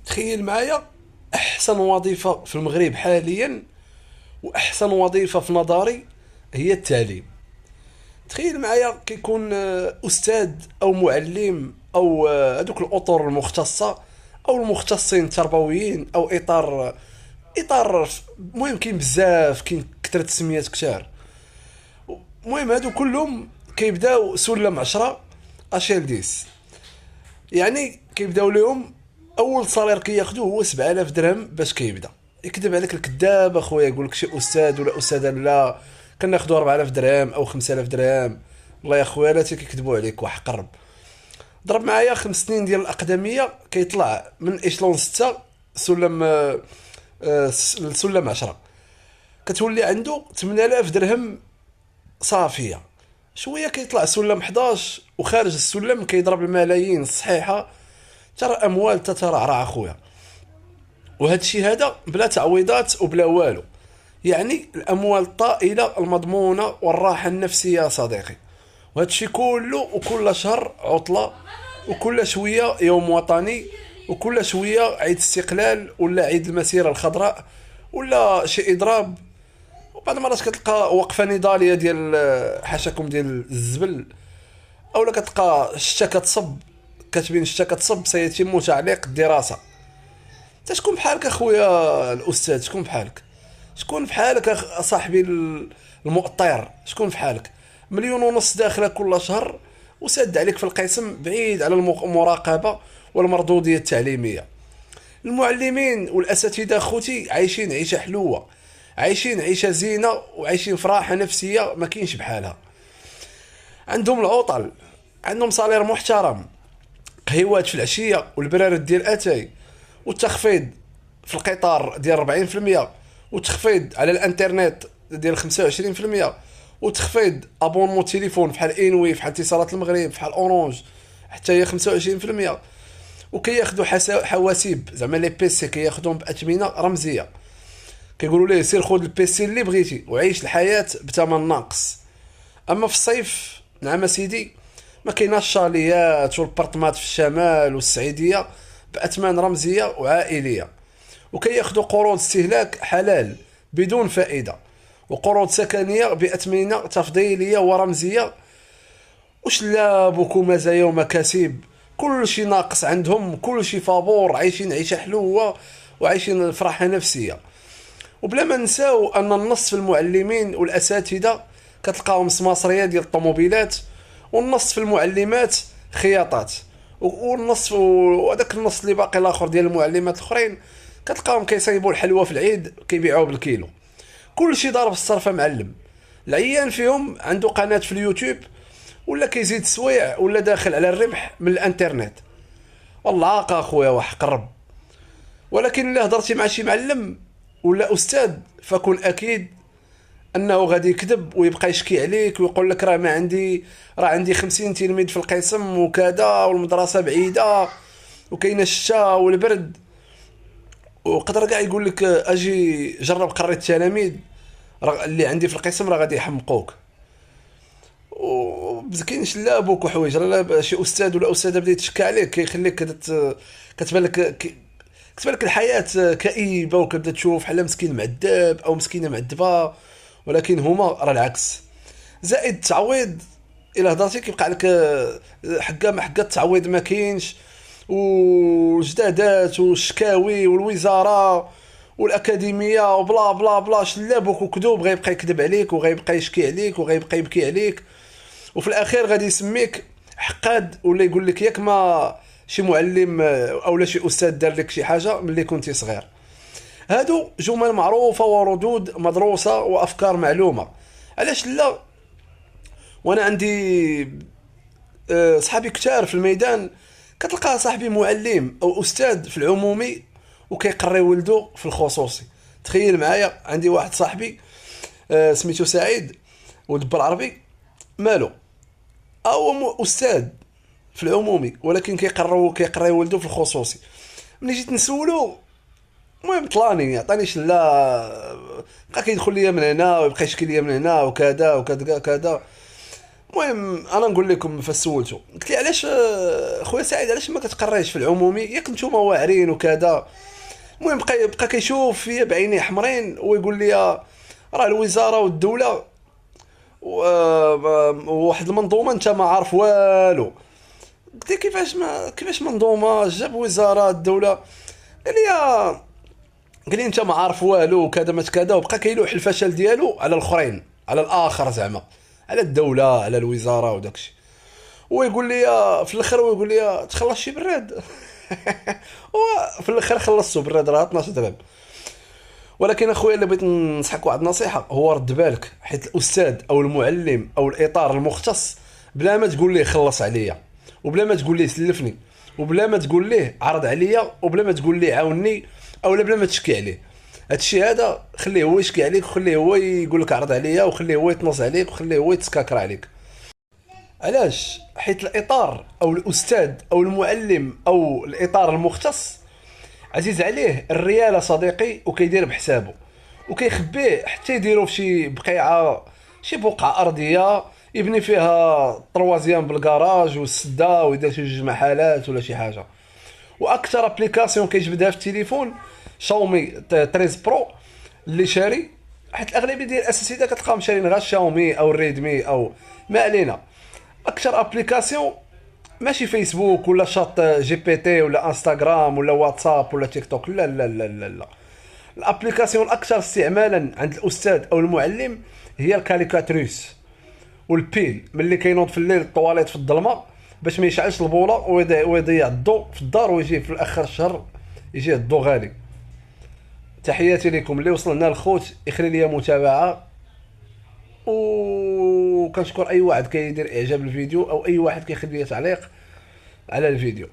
تخيل معايا احسن وظيفه في المغرب حاليا، واحسن وظيفه في نظري هي التعليم. تخيل معايا كيكون استاذ او معلم او هذوك الاطر المختصه او المختصين التربويين او اطار. المهم كاين بزاف، كاين كثرة تسميات كتار. المهم هادو كلهم كيبداو سلم 10 اشيل 10. يعني كيبداو لهم اول صالير كياخدوه هو 7000 درهم باش كيبدا. يكذب عليك الكذاب اخويا، يقول لك شي استاذ ولا استاذه لا كناخدو 4000 درهم او 5000 درهم. والله يا خويا لا كيكذبوا عليك وحقرب. ضرب معايا 5 سنين ديال الاقدميه كيطلع من ايشلون 6 سلم السلم 10، كتولي عنده 8000 درهم صافيه. شويه كيطلع سلم 11 وخارج السلم كيضرب الملايين الصحيحه، ترى اموال تترعرع اخويا. وهذا الشيء هذا بلا تعويضات وبلا والو، يعني الاموال الطائله المضمونه والراحه النفسيه يا صديقي. وهذا الشيء كله وكل شهر عطله، وكل شويه يوم وطني، وكل شويه عيد استقلال ولا عيد المسيره الخضراء ولا شي اضراب. وبعض المرات كتلقى وقفه نضاليه ديال حاشاكم ديال الزبل، اولا كتلقى الشتا كتصب، كاتبين الشتا كتصب سيتم تعليق الدراسه. انت شكون بحالك اخويا الاستاذ؟ شكون بحالك؟ شكون بحالك صاحبي المؤطر؟ شكون بحالك؟ 1.5 مليون داخله كل شهر وساد عليك في القسم بعيد على المراقبه والمردوديه التعليميه. المعلمين والاساتذه خوتي عايشين عيشه حلوه، عايشين عيشه زينه وعايشين في راحه نفسيه ما كاينش بحالها. عندهم العطل، عندهم صالير محترم، قهيوات في العشيه والبرارد ديال اتاي، والتخفيض في القطار ديال 40%، وتخفيض على الانترنت ديال 25%، وتخفيض ابونمون تليفون بحال انوي بحال اتصالات المغرب بحال اورانج حتى هي 25%. وكياخذوا حواسيب زعما لي بيسي كياخذوهم باثمنه رمزيه، كيقولوا ليه سير خذ البيسي اللي بغيتي وعيش الحياه بثمن ناقص. اما في الصيف نعم سيدي ما كايناش الشاليات والبرطمات في الشمال والسعيديه باثمان رمزيه وعائليه، وكياخذوا قروض استهلاك حلال بدون فائده، وقروض سكنيه باثمنه تفضيليه ورمزيه، وشلاب ومزايا ومكاسب. كل شيء ناقص عندهم، كل شيء فابور، عايشين عيشه حلوه وعايشين فرحه نفسيه. وبلا ما نساو ان النص في المعلمين والاساتذه كتلقاهم سماسريه ديال الطوموبيلات، والنص في المعلمات خياطات، والنص وهذاك النص اللي باقي الاخر ديال المعلمات الاخرين كتلقاهم كيصايبوا الحلوه في العيد كيبيعوها بالكيلو. كل شيء ضارب الصرفه معلم. العيان فيهم عنده قناه في اليوتيوب ولا كيزيد سويع ولا داخل على الربح من الانترنت. والله عاقه اخويا وحق الرب. ولكن الا هضرتي مع شي معلم ولا استاذ فكن اكيد انه غادي يكذب ويبقى يشكي عليك ويقول لك راه عندي 50 تلميذ في القسم وكذا والمدرسه بعيده وكاين الشتاء والبرد. وقدر كاع يقول لك اجي جرب قري التلاميذ اللي عندي في القسم راه غادي يحمقوك. وكاين شلابوك وحوايج، راه شي استاذ ولا استاذه بدا يتشكى عليك كيخليك كتبان لك كتبان لك الحياه كئيبه وكتبدا تشوف بحال مسكين معذب او مسكينه معذبه، ولكن هما راه العكس. زائد التعويض الا هضرتي كيبقى لك حقا ما حقا التعويض ما كاينش، والجدادات والشكاوي والوزاره والاكاديميه وبلا بلا بلا شلابك وكذوب غيبقى يكذب عليك وغيبقى يشكي عليك وغيبقى يبكي عليك، وفي الاخير غادي يسميك حقاد ولا يقول لك ياك ما شي معلم او لا شي استاذ دار لك شي حاجه ملي كنتي صغير. هادو جمل معروفه وردود مدروسه وافكار معلومه. علاش لا؟ وانا عندي صحابي كتار في الميدان كتلقى صاحبي معلم او استاذ في العمومي وكيقري ولده في الخصوصي. تخيل معايا عندي واحد صاحبي سميتو سعيد ولد بالعربي، مالو او استاذ في العمومي ولكن كيقري ولده في الخصوصي. ملي جيت نسولو المهم طلاني عطانيش لا، بقى كيدخل ليا من هنا ويبقى يشكي ليا من هنا وكذا وكذا كذا. المهم انا نقول لكم فسولته قلت لي علاش خويا سعيد علاش ما كتقريش في العمومي ياك نتوما واعرين وكذا. المهم بقى كيشوف فيا بعينيه حمرين ويقول لي راه الوزاره والدوله وواحد المنظومه انت ما عارف والو. قلت له كيفاش منظومه جاب وزاره الدوله؟ قال لي قال لي انت ما عارف والو وكذا ما كذا، وبقى كيلوح الفشل ديالو على الاخرين، على الاخر زعما، على الدوله على الوزاره وداكشي. ويقول لي في الاخر ويقول لي تخلص شي براد. وفي الاخر خلصته براد راه 12 درهم. ولكن اخويا اللي بغيت ننصحك واحد النصيحه، هو رد بالك حيت الاستاذ او المعلم او الاطار المختص بلا ما تقول ليه خلص عليا، وبلا ما تقول ليه سلفني، وبلا ما تقول ليه عرض عليا، وبلا ما تقول ليه عاوني، او بلا ما تشكي عليه. هادشي هذا خليه هو يشكي عليك، وخليه هو يقول لك عرض عليا، وخليه هو يتنص عليك، وخليه هو يتسكاكر عليك. علاش؟ حيت الاطار او الاستاذ او المعلم او الاطار المختص عزيز عليه الرياله صديقي، وكيدير بحسابه، وكيخبيه حتى يديروا في شي بقيعه، شي بقعه ارضيه يبني فيها طروازيام بالكراج والسده، ويدير شي جوج محلات ولا شي حاجه. واكثر ابليكاسيون كيجبدها في التليفون شاومي 13 برو اللي شاري، حيت الاغلبيه ديال الاساسيات كتلقاهم شارين غير شاومي او ريدمي او ما علينا. اكثر ابليكاسيون ماشي فيسبوك ولا شات جي بي تي ولا انستغرام ولا واتساب ولا تيك توك، لا لا لا لا لا. الابليكاسيون الاكثر استعمالا عند الاستاذ او المعلم هي الكاليكاتريس والبيل، ملي كينوض في الليل الطواليت في الظلمه باش ما يشعلش البوله ويضيع الضوء في الدار، ويجي في الاخر الشهر يجي الضوء غالي. تحياتي لكم اللي وصلنا الخوت، يخلي لي متابعه، وكنشكر اي واحد كيدير اعجاب الفيديو او اي واحد كيخلي لي تعليق على الفيديو.